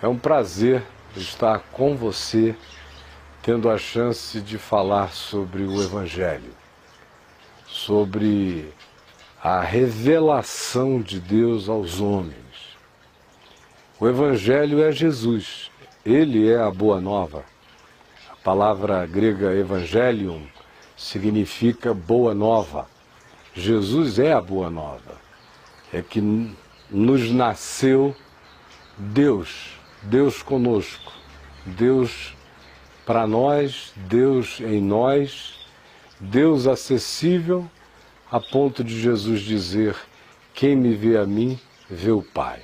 É um prazer estar com você, tendo a chance de falar sobre o Evangelho, sobre a revelação de Deus aos homens. O Evangelho é Jesus, ele é a Boa Nova. A palavra grega Evangelium significa Boa Nova. Jesus é a Boa Nova. É que nos nasceu Deus conosco, Deus para nós, Deus em nós, Deus acessível, a ponto de Jesus dizer: quem me vê a mim, vê o Pai.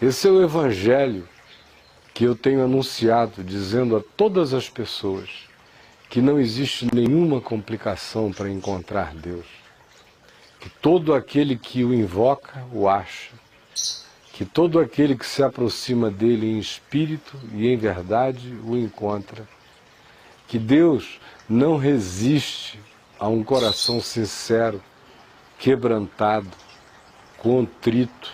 Esse é o Evangelho que eu tenho anunciado, dizendo a todas as pessoas que não existe nenhuma complicação para encontrar Deus, que todo aquele que o invoca o acha, que todo aquele que se aproxima dele em espírito e em verdade o encontra, que Deus não resiste a um coração sincero, quebrantado, contrito,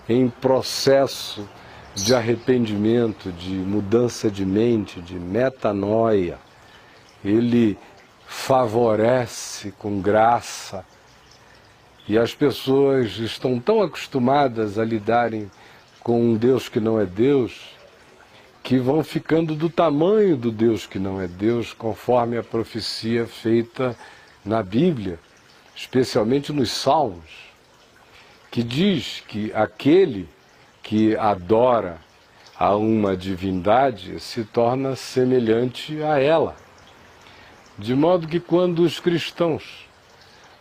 em processo de arrependimento, de mudança de mente, de metanoia. Ele favorece com graça. E as pessoas estão tão acostumadas a lidarem com um Deus que não é Deus, que vão ficando do tamanho do Deus que não é Deus, conforme a profecia feita na Bíblia, especialmente nos Salmos, que diz que aquele que adora a uma divindade se torna semelhante a ela. De modo que quando os cristãos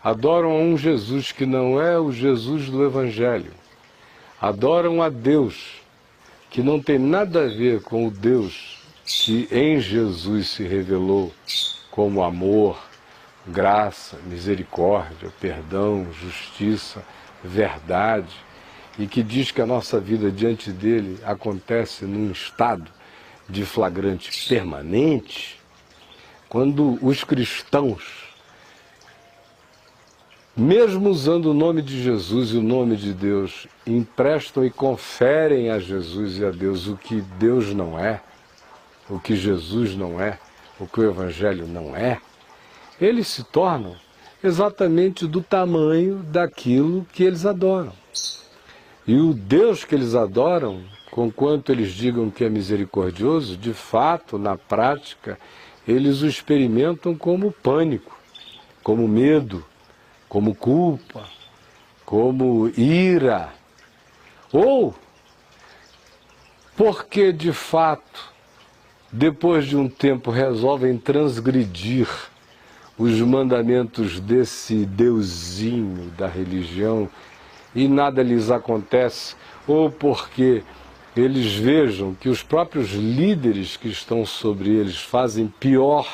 adoram a um Jesus que não é o Jesus do Evangelho, adoram a Deus que não tem nada a ver com o Deus que em Jesus se revelou como amor, graça, misericórdia, perdão, justiça, verdade, e que diz que a nossa vida diante dele acontece num estado de flagrante permanente. Quando os cristãos, mesmo usando o nome de Jesus e o nome de Deus, emprestam e conferem a Jesus e a Deus o que Deus não é, o que Jesus não é, o que o Evangelho não é, eles se tornam exatamente do tamanho daquilo que eles adoram. E o Deus que eles adoram, conquanto eles digam que é misericordioso, de fato, na prática, eles o experimentam como pânico, como medo, como culpa, como ira, ou porque de fato, depois de um tempo, resolvem transgredir os mandamentos desse deusinho da religião e nada lhes acontece, ou porque eles vejam que os próprios líderes que estão sobre eles fazem pior.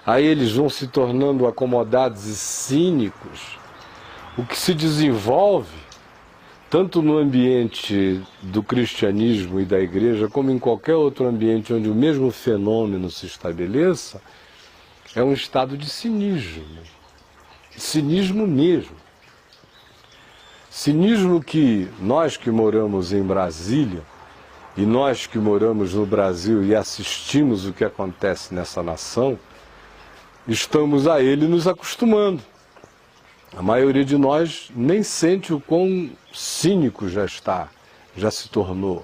Aí eles vão se tornando acomodados e cínicos, o que se desenvolve, tanto no ambiente do cristianismo e da igreja, como em qualquer outro ambiente onde o mesmo fenômeno se estabeleça, é um estado de cinismo. Cinismo mesmo. Cinismo que nós que moramos em Brasília, e nós que moramos no Brasil e assistimos o que acontece nessa nação, estamos a ele nos acostumando. A maioria de nós nem sente o quão cínico já se tornou.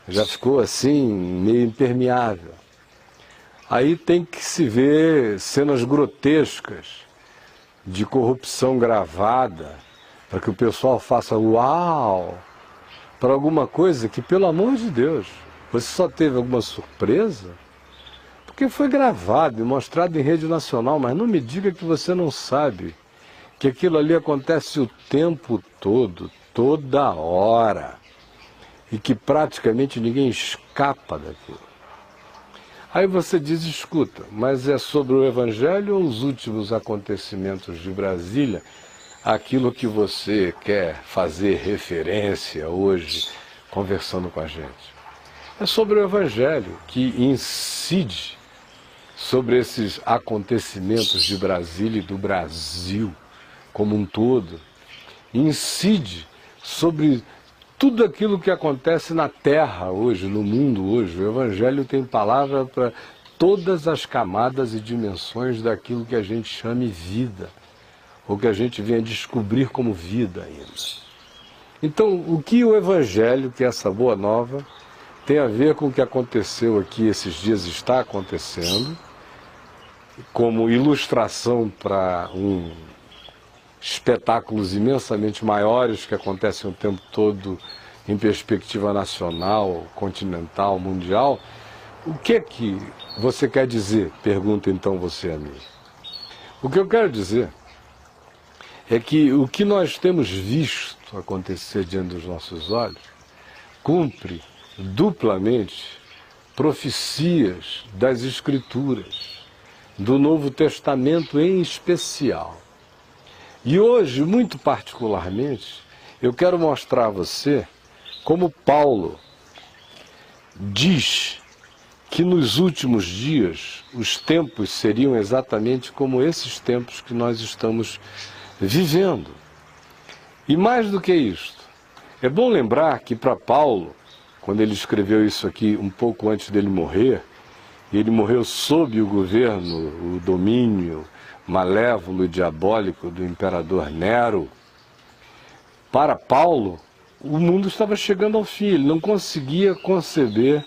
Já ficou assim, meio impermeável. Aí tem que se ver cenas grotescas de corrupção gravada, para que o pessoal faça uau, para alguma coisa que, pelo amor de Deus, você só teve alguma surpresa? Porque foi gravado e mostrado em rede nacional, mas não me diga que você não sabe que aquilo ali acontece o tempo todo, toda hora, e que praticamente ninguém escapa daquilo. Aí você diz, escuta, mas é sobre o Evangelho ou os últimos acontecimentos de Brasília, aquilo que você quer fazer referência hoje, conversando com a gente? É sobre o Evangelho que incide sobre esses acontecimentos de Brasília e do Brasil como um todo, incide sobre tudo aquilo que acontece na Terra hoje, no mundo hoje. O Evangelho tem palavra para todas as camadas e dimensões daquilo que a gente chame vida, ou que a gente venha descobrir como vida ainda. Então, o que o Evangelho, que é essa boa nova, tem a ver com o que aconteceu aqui esses dias, está acontecendo, como ilustração para espetáculos imensamente maiores que acontecem o tempo todo em perspectiva nacional, continental, mundial. O que é que você quer dizer? Pergunta então você a mim. O que eu quero dizer é que o que nós temos visto acontecer diante dos nossos olhos cumpre duplamente profecias das Escrituras, do Novo Testamento em especial. E hoje, muito particularmente, eu quero mostrar a você como Paulo diz que nos últimos dias os tempos seriam exatamente como esses tempos que nós estamos vivendo. E mais do que isto, é bom lembrar que para Paulo, quando ele escreveu isso aqui um pouco antes dele morrer, e ele morreu sob o governo, o domínio malévolo e diabólico do imperador Nero, para Paulo, o mundo estava chegando ao fim, ele não conseguia conceber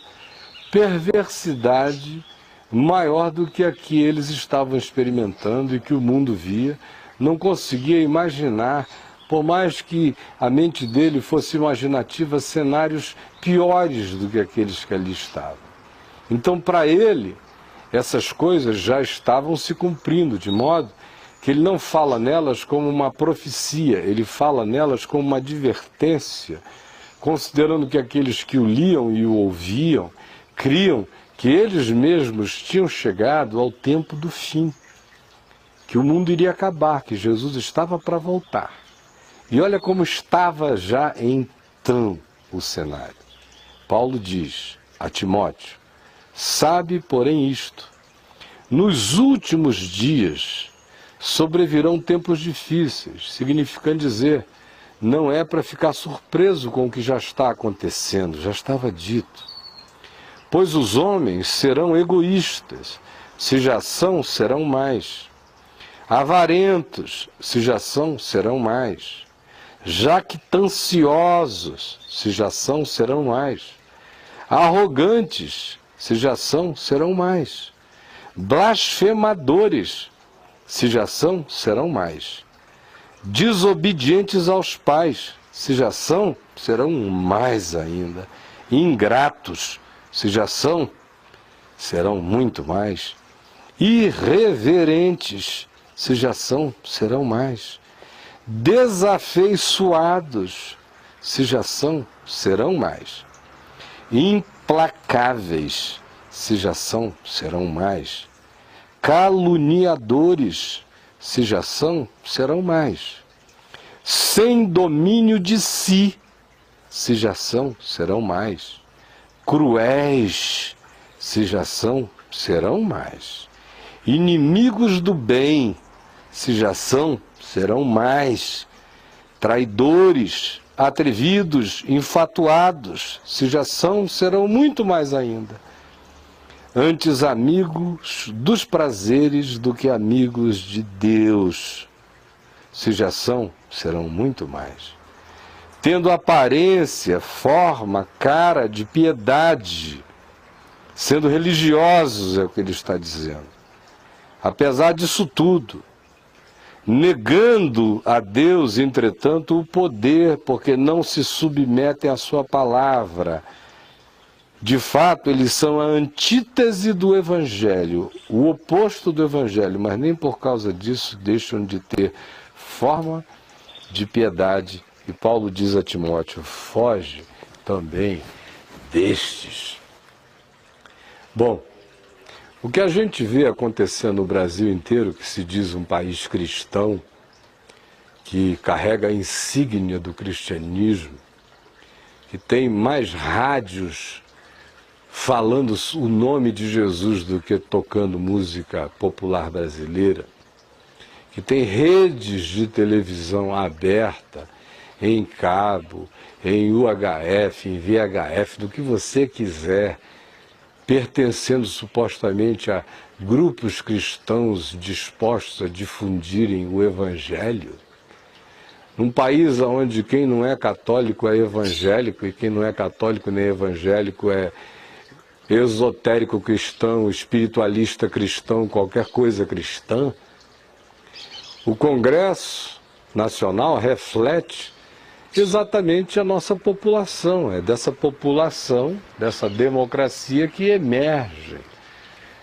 perversidade maior do que a que eles estavam experimentando e que o mundo via, não conseguia imaginar, por mais que a mente dele fosse imaginativa, cenários piores do que aqueles que ali estavam. Então, para ele, essas coisas já estavam se cumprindo, de modo que ele não fala nelas como uma profecia, ele fala nelas como uma advertência, considerando que aqueles que o liam e o ouviam criam que eles mesmos tinham chegado ao tempo do fim, que o mundo iria acabar, que Jesus estava para voltar. E olha como estava já então o cenário. Paulo diz a Timóteo: sabe, porém, isto: nos últimos dias sobrevirão tempos difíceis, significando dizer, não é para ficar surpreso com o que já está acontecendo, já estava dito. Pois os homens serão egoístas, se já são, serão mais. Avarentos, se já são, serão mais. Jactanciosos, se já são, serão mais. Arrogantes, se já são, serão mais. Blasfemadores, se já são, serão mais. Desobedientes aos pais, se já são, serão mais ainda. Ingratos, se já são, serão muito mais. Irreverentes, se já são, serão mais. Desafeiçoados, se já são, serão mais. Implacáveis, se já são, serão mais. Caluniadores, se já são, serão mais. Sem domínio de si, se já são, serão mais. Cruéis, se já são, serão mais. Inimigos do bem, se já são, serão mais. Traidores, atrevidos, infatuados, se já são, serão muito mais ainda. Antes amigos dos prazeres do que amigos de Deus, se já são, serão muito mais. Tendo aparência, forma, cara de piedade, sendo religiosos, é o que ele está dizendo. Apesar disso tudo, negando a Deus, entretanto, o poder, porque não se submetem à sua palavra. De fato, eles são a antítese do Evangelho, o oposto do Evangelho, mas nem por causa disso deixam de ter forma de piedade. E Paulo diz a Timóteo: foge também destes. Bom, o que a gente vê acontecendo no Brasil inteiro, que se diz um país cristão, que carrega a insígnia do cristianismo, que tem mais rádios falando o nome de Jesus do que tocando música popular brasileira, que tem redes de televisão aberta em cabo, em UHF, em VHF, do que você quiser, pertencendo supostamente a grupos cristãos dispostos a difundirem o Evangelho. Num país onde quem não é católico é evangélico e quem não é católico nem evangélico é esotérico cristão, espiritualista cristão, qualquer coisa cristã, o Congresso Nacional reflete exatamente a nossa população. É dessa população, dessa democracia que emergem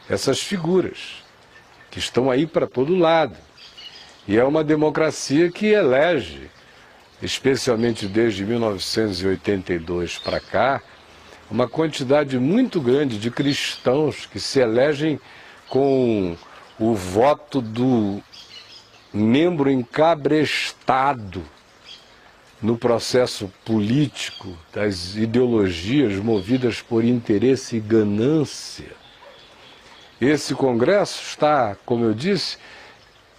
essas figuras que estão aí para todo lado. E é uma democracia que elege, especialmente desde 1982 para cá, uma quantidade muito grande de cristãos que se elegem com o voto do membro encabrestado no processo político das ideologias movidas por interesse e ganância. Esse Congresso está, como eu disse,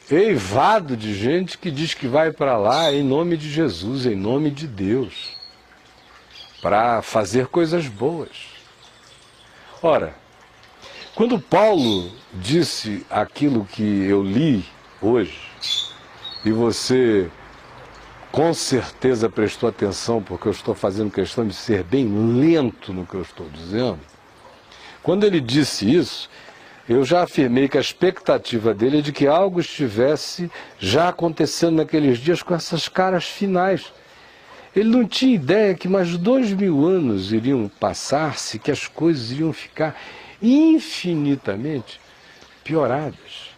eivado de gente que diz que vai para lá em nome de Jesus, em nome de Deus, para fazer coisas boas. Ora, quando Paulo disse aquilo que eu li hoje, e você com certeza prestou atenção, porque eu estou fazendo questão de ser bem lento no que eu estou dizendo, quando ele disse isso, eu já afirmei que a expectativa dele é de que algo estivesse já acontecendo naqueles dias com essas caras finais. Ele não tinha ideia que mais 2000 anos iriam passar-se, que as coisas iriam ficar infinitamente pioradas.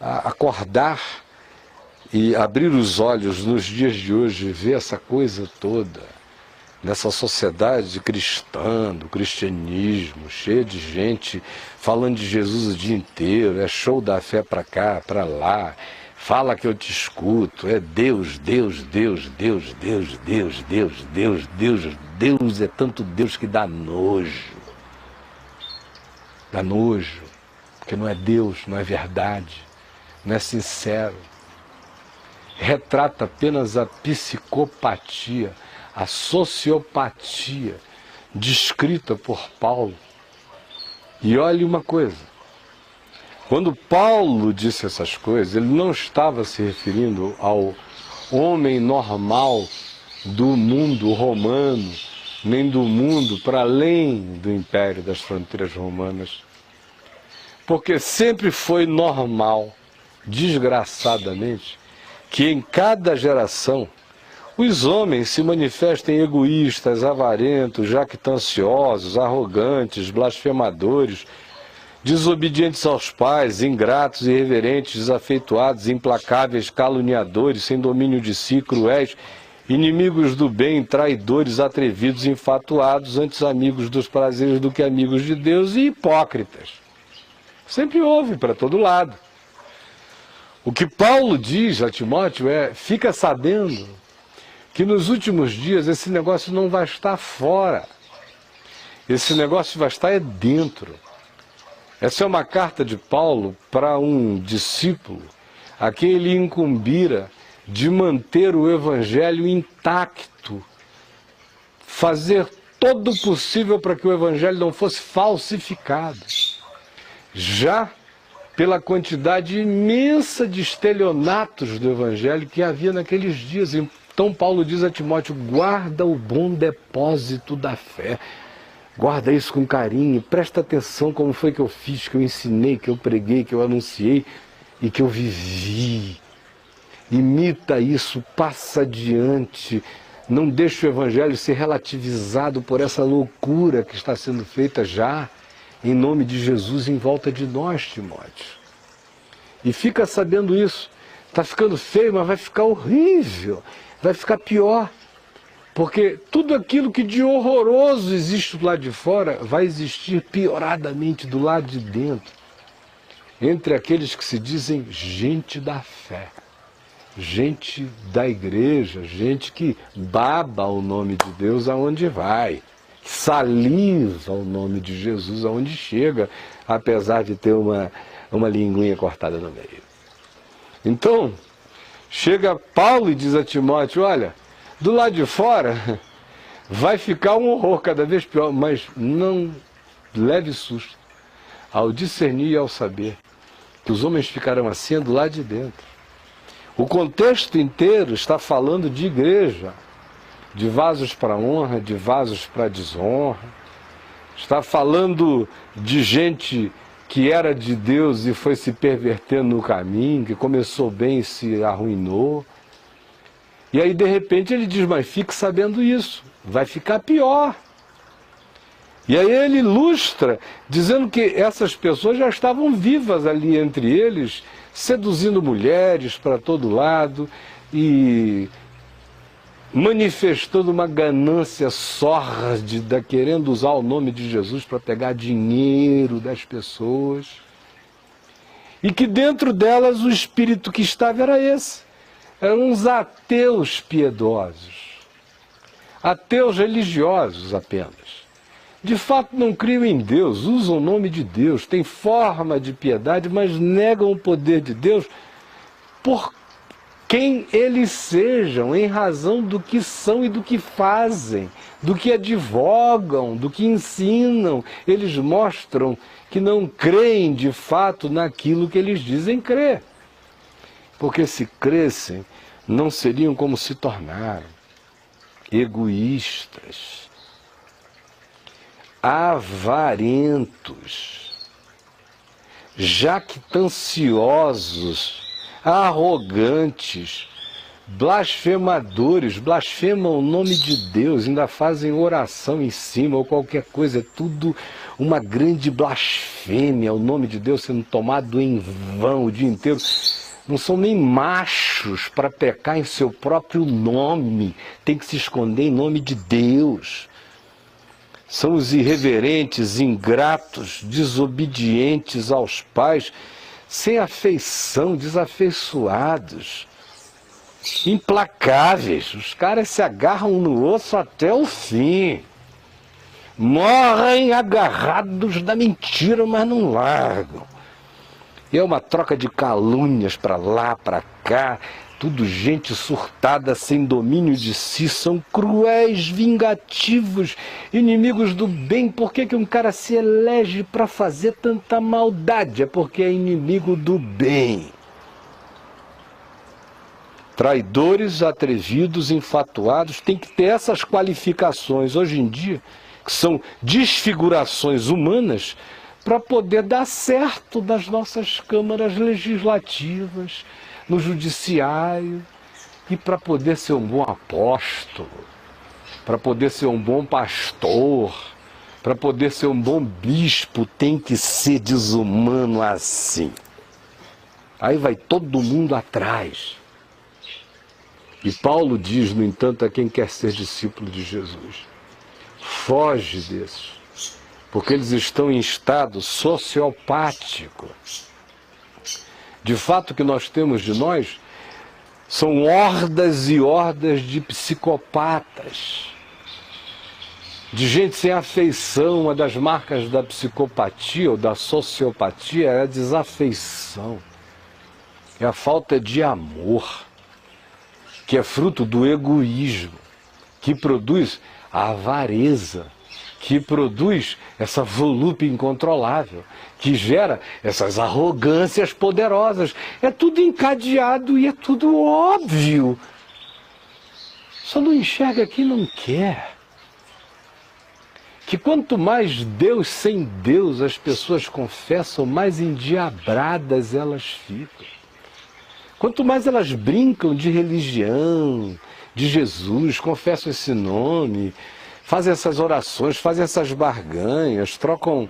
Acordar e abrir os olhos nos dias de hoje e ver essa coisa toda, nessa sociedade cristã, do cristianismo, cheia de gente falando de Jesus o dia inteiro, é show da fé para cá, para lá, fala que eu te escuto, é Deus, Deus, Deus, Deus, Deus, Deus, Deus, Deus, Deus, Deus, é tanto Deus que dá nojo. Dá nojo, porque não é Deus, não é verdade, não é sincero. Retrata apenas a psicopatia, a sociopatia descrita por Paulo. E olhe uma coisa, quando Paulo disse essas coisas, ele não estava se referindo ao homem normal do mundo romano, nem do mundo para além do império das fronteiras romanas. Porque sempre foi normal, desgraçadamente, que em cada geração os homens se manifestem egoístas, avarentos, jactanciosos, arrogantes, blasfemadores, desobedientes aos pais, ingratos, irreverentes, desafeituados, implacáveis, caluniadores, sem domínio de si, cruéis, inimigos do bem, traidores, atrevidos, infatuados, antes amigos dos prazeres do que amigos de Deus, e hipócritas. Sempre houve para todo lado. O que Paulo diz a Timóteo é: fica sabendo que nos últimos dias esse negócio não vai estar fora. Esse negócio vai estar dentro. Essa é uma carta de Paulo para um discípulo a quem ele incumbira de manter o evangelho intacto, fazer todo o possível para que o evangelho não fosse falsificado. Já pela quantidade imensa de estelionatos do evangelho que havia naqueles dias. Então Paulo diz a Timóteo: guarda o bom depósito da fé, guarda isso com carinho, presta atenção como foi que eu fiz, que eu ensinei, que eu preguei, que eu anunciei e que eu vivi. Imita isso, passa adiante, não deixe o evangelho ser relativizado por essa loucura que está sendo feita já em nome de Jesus em volta de nós, Timóteo. E fica sabendo isso. Está ficando feio, mas vai ficar horrível. Vai ficar pior. Porque tudo aquilo que de horroroso existe do lado de fora vai existir pioradamente do lado de dentro. Entre aqueles que se dizem gente da fé, gente da igreja, gente que baba o nome de Deus aonde vai, saliva o nome de Jesus aonde chega, apesar de ter uma linguinha cortada no meio. Então, chega Paulo e diz a Timóteo: olha, Do lado de fora, vai ficar um horror cada vez pior, mas não leve susto ao discernir e ao saber que os homens ficarão assim do lado de dentro. O contexto inteiro está falando de igreja, de vasos para honra, de vasos para desonra. Está falando de gente que era de Deus e foi se pervertendo no caminho, que começou bem e se arruinou. E aí, de repente, ele diz, mas fique sabendo isso, vai ficar pior. E aí ele ilustra, dizendo que essas pessoas já estavam vivas ali entre eles, seduzindo mulheres para todo lado e manifestando uma ganância sórdida, querendo usar o nome de Jesus para pegar dinheiro das pessoas. E que dentro delas o espírito que estava era esse. Eram uns ateus piedosos, ateus religiosos apenas. De fato não criam em Deus, usam o nome de Deus, têm forma de piedade, mas negam o poder de Deus por quem eles sejam, em razão do que são e do que fazem, do que advogam, do que ensinam. Eles mostram que não creem de fato naquilo que eles dizem crer. Porque se crescem, não seriam como se tornaram, egoístas, avarentos, jactanciosos, arrogantes, blasfemadores, blasfemam o nome de Deus, ainda fazem oração em cima ou qualquer coisa, é tudo uma grande blasfêmia, o nome de Deus sendo tomado em vão o dia inteiro. Não são nem machos para pecar em seu próprio nome, tem que se esconder em nome de Deus. São os irreverentes, ingratos, desobedientes aos pais, sem afeição, desafeiçoados, implacáveis. Os caras se agarram um no osso até o fim. Morrem agarrados da mentira, mas não largam. E é uma troca de calúnias para lá, para cá, tudo gente surtada, sem domínio de si, são cruéis, vingativos, inimigos do bem. Por que um cara se elege para fazer tanta maldade? É porque é inimigo do bem. Traidores, atrevidos, infatuados, tem que ter essas qualificações hoje em dia, que são desfigurações humanas, para poder dar certo nas nossas câmaras legislativas, no judiciário, e para poder ser um bom apóstolo, para poder ser um bom pastor, para poder ser um bom bispo, tem que ser desumano assim. Aí vai todo mundo atrás. E Paulo diz, no entanto, a quem quer ser discípulo de Jesus, foge desses, porque eles estão em estado sociopático. De fato, o que nós temos de nós são hordas e hordas de psicopatas, de gente sem afeição. Uma das marcas da psicopatia ou da sociopatia é a desafeição, é a falta de amor, que é fruto do egoísmo, que produz a avareza, que produz essa volúpia incontrolável, que gera essas arrogâncias poderosas. É tudo encadeado e é tudo óbvio. Só não enxerga quem não quer. Que quanto mais Deus sem Deus as pessoas confessam, mais endiabradas elas ficam. Quanto mais elas brincam de religião, de Jesus, confessam esse nome, fazem essas orações, fazem essas barganhas, trocam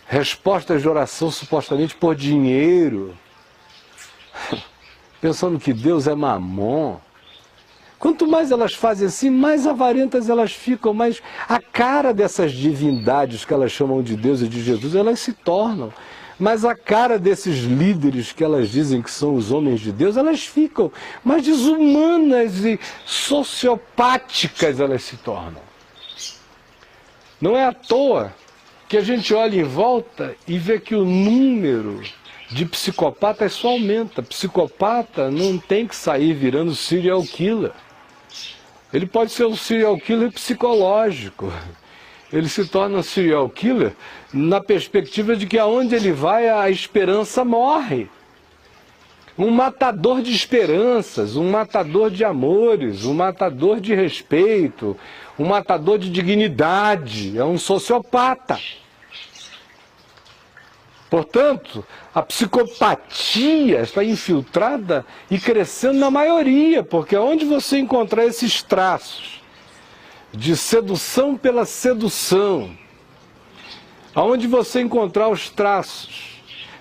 respostas de oração supostamente por dinheiro, pensando que Deus é mamon. Quanto mais elas fazem assim, mais avarentas elas ficam, mais a cara dessas divindades que elas chamam de Deus e de Jesus, elas se tornam. Mas a cara desses líderes que elas dizem que são os homens de Deus, elas ficam mais desumanas e sociopáticas elas se tornam. Não é à toa que a gente olha em volta e vê que o número de psicopatas só aumenta. Psicopata não tem que sair virando serial killer. Ele pode ser um serial killer psicológico. Ele se torna um serial killer na perspectiva de que aonde ele vai, a esperança morre. Um matador de esperanças, um matador de amores, um matador de respeito, um matador de dignidade, é um sociopata. Portanto, a psicopatia está infiltrada e crescendo na maioria, porque onde você encontrar esses traços de sedução pela sedução, aonde você encontrar os traços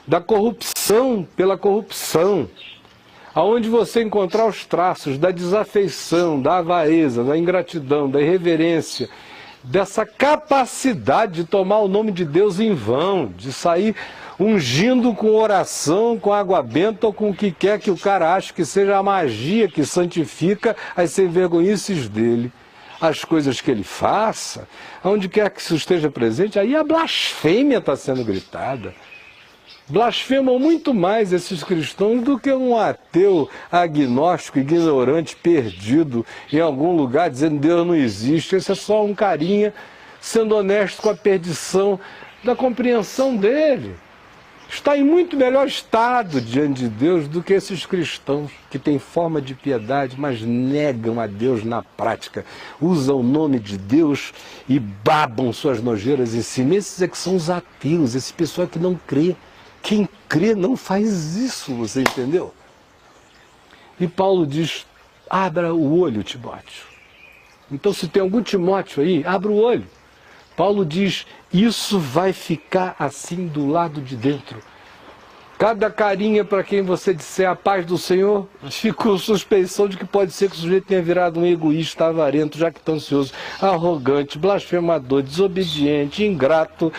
da corrupção pela corrupção, aonde você encontrar os traços da desafeição, da avareza, da ingratidão, da irreverência, dessa capacidade de tomar o nome de Deus em vão, de sair ungindo com oração, com água benta ou com o que quer que o cara ache que seja a magia que santifica as sem-vergonhices dele. As coisas que ele faça, aonde quer que isso esteja presente, aí a blasfêmia está sendo gritada. Blasfemam muito mais esses cristãos do que um ateu agnóstico, ignorante, perdido em algum lugar, dizendo que Deus não existe. Esse é só um carinha sendo honesto com a perdição da compreensão dele. Está em muito melhor estado diante de Deus do que esses cristãos que têm forma de piedade, mas negam a Deus na prática. Usam o nome de Deus e babam suas nojeiras em si. Esses é que são os ateus, esse pessoal que não crê. Quem crê não faz isso, você entendeu? E Paulo diz, abra o olho, Timóteo. Então, se tem algum Timóteo aí, abra o olho. Paulo diz, isso vai ficar assim do lado de dentro. Cada carinha para quem você disser a paz do Senhor, fica com suspeição de que pode ser que o sujeito tenha virado um egoísta, avarento, jactancioso, arrogante, blasfemador, desobediente, ingrato,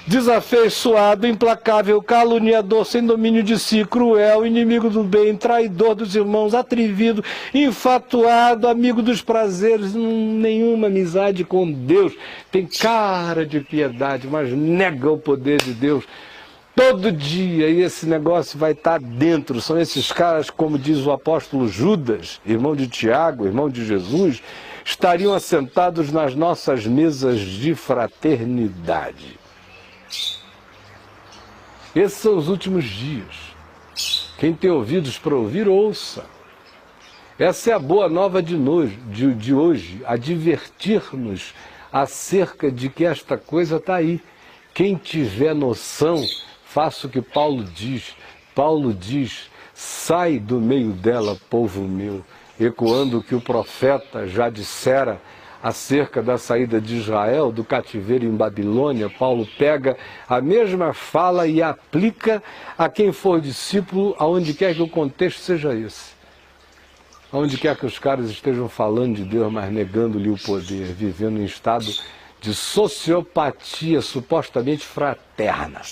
desafeiçoado, implacável, caluniador, sem domínio de si, cruel, inimigo do bem, traidor dos irmãos, atrevido, infatuado, amigo dos prazeres, nenhuma amizade com Deus, tem cara de piedade, mas nega o poder de Deus todo dia, e esse negócio vai estar dentro. São esses caras, como diz o apóstolo Judas, irmão de Tiago, irmão de Jesus, estariam assentados nas nossas mesas de fraternidade. Esses são os últimos dias. Quem tem ouvidos para ouvir, ouça. Essa é a boa nova de hoje, advertir-nos acerca de que esta coisa está aí. Quem tiver noção, faça o que Paulo diz. Paulo diz, sai do meio dela, povo meu, ecoando o que o profeta já dissera acerca da saída de Israel, do cativeiro em Babilônia. Paulo pega a mesma fala e aplica a quem for discípulo, aonde quer que o contexto seja esse. Aonde quer que os caras estejam falando de Deus, mas negando-lhe o poder, vivendo em estado de sociopatia supostamente fraterna,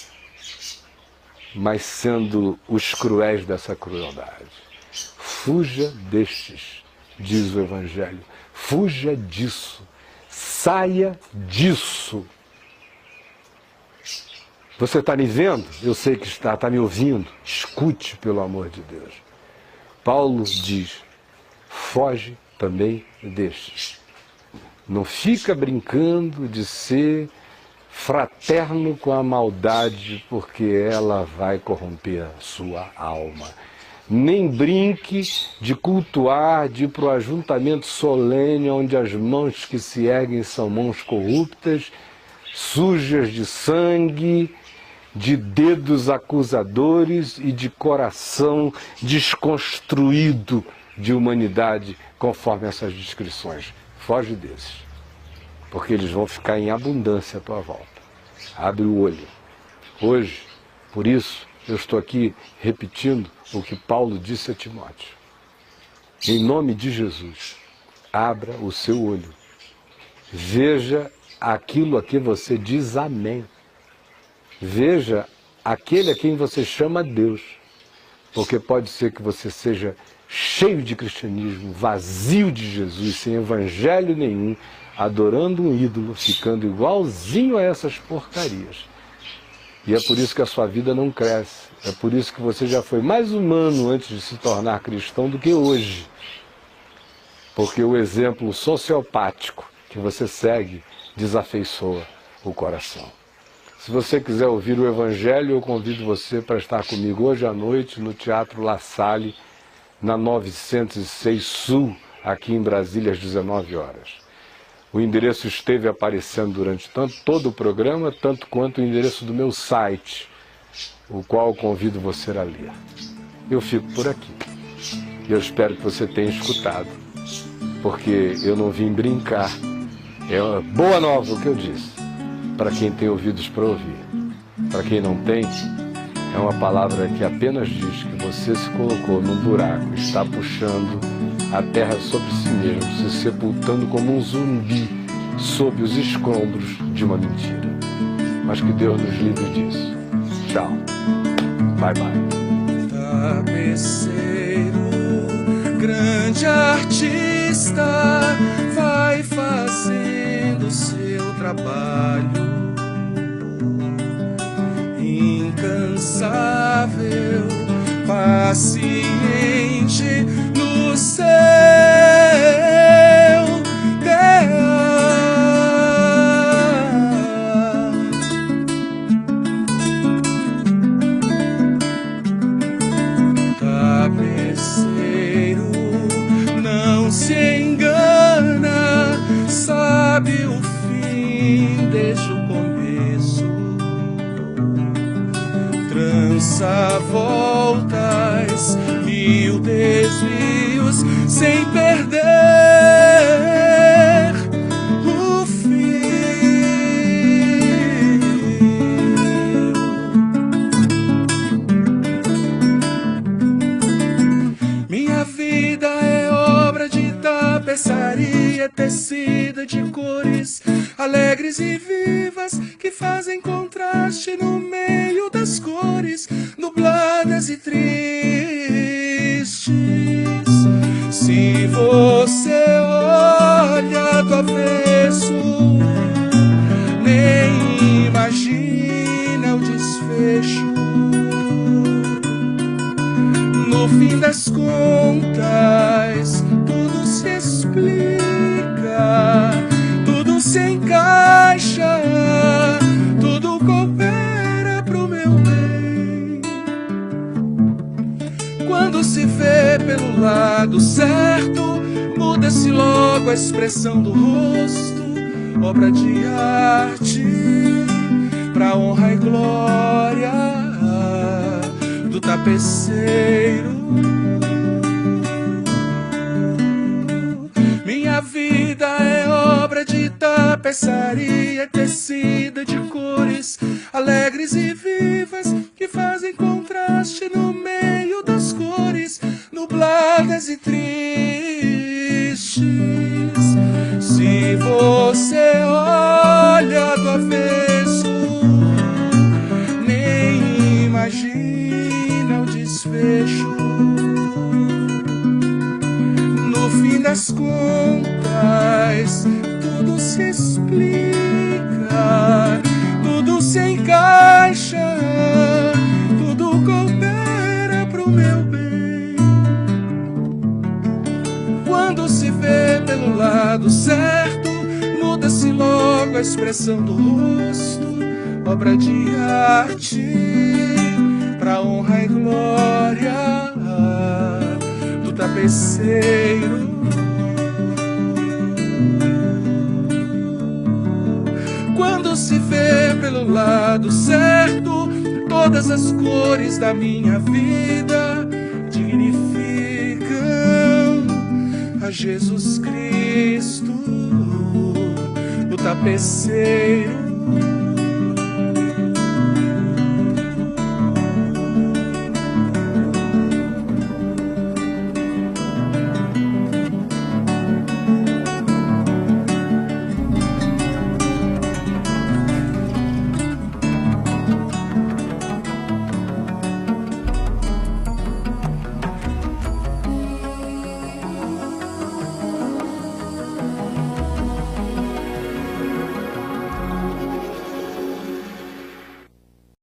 mas sendo os cruéis dessa crueldade. Fuja destes, diz o Evangelho. Fuja disso, saia disso. Você está me vendo? Eu sei que está me ouvindo. Escute, pelo amor de Deus. Paulo diz, foge também destes. Não fica brincando de ser fraterno com a maldade, porque ela vai corromper a sua alma. Nem brinque de cultuar, de ir para o ajuntamento solene, onde as mãos que se erguem são mãos corruptas, sujas de sangue, de dedos acusadores e de coração desconstruído de humanidade, conforme essas descrições. Foge desses, porque eles vão ficar em abundância à tua volta. Abre o olho. Hoje, por isso, eu estou aqui repetindo o que Paulo disse a Timóteo. Em nome de Jesus, abra o seu olho. Veja aquilo a que você diz amém. Veja aquele a quem você chama Deus. Porque pode ser que você seja cheio de cristianismo, vazio de Jesus, sem evangelho nenhum, adorando um ídolo, ficando igualzinho a essas porcarias. E é por isso que a sua vida não cresce. É por isso que você já foi mais humano antes de se tornar cristão do que hoje. porque o exemplo sociopático que você segue desafeiçoa o coração. Se você quiser ouvir o Evangelho, eu convido você para estar comigo hoje à noite no Teatro La Salle, na 906 Sul, aqui em Brasília, às 19 horas. O endereço esteve aparecendo durante todo o programa, tanto quanto o endereço do meu site, o qual convido você a ler. Eu fico por aqui. E eu espero que você tenha escutado, porque eu não vim brincar. É uma boa nova o que eu disse, para quem tem ouvidos para ouvir. Para quem não tem, é uma palavra que apenas diz que você se colocou num buraco, está puxando a terra sobre si mesmo, se sepultando como um zumbi sob os escombros de uma mentira. Mas que Deus nos livre disso. Tchau. Bye, bye. Tapeceiro, grande artista, vai fazendo seu trabalho. Incansável, paciente no seu tapeceiro, não se engana, sabe o fim desde o começo. Trança voltas, mil desvios, sem perder o fio. Minha vida é obra de tapeçaria, tecida de cores alegres e vivas, que fazem contraste no meio das cores nubladas e tristes. Se você olha do avesso, nem imagina o desfecho. No fim das contas, tudo se explica, tudo se encaixa, tudo coopera pro meu bem. Quando se vê pelo lado certo, muda-se logo a expressão do rosto, obra de arte, pra honra e glória do tapeceiro. Minha vida é obra de tapeçaria, tecida de cores alegres e vivas, que fazem contraste no meio das cores nubladas e tristes. Se você olha do avesso, nem imagina o desfecho. No fim das contas, tudo se explica, tudo se encaixa, tudo coopera pro meu bem. Quando se vê pelo lado certo, muda-se logo a expressão do rosto, obra de arte, pra honra e glória do tapeceiro. Quando se vê pelo lado certo, todas as cores da minha vida dignificam a Jesus Cristo, o tapeceiro.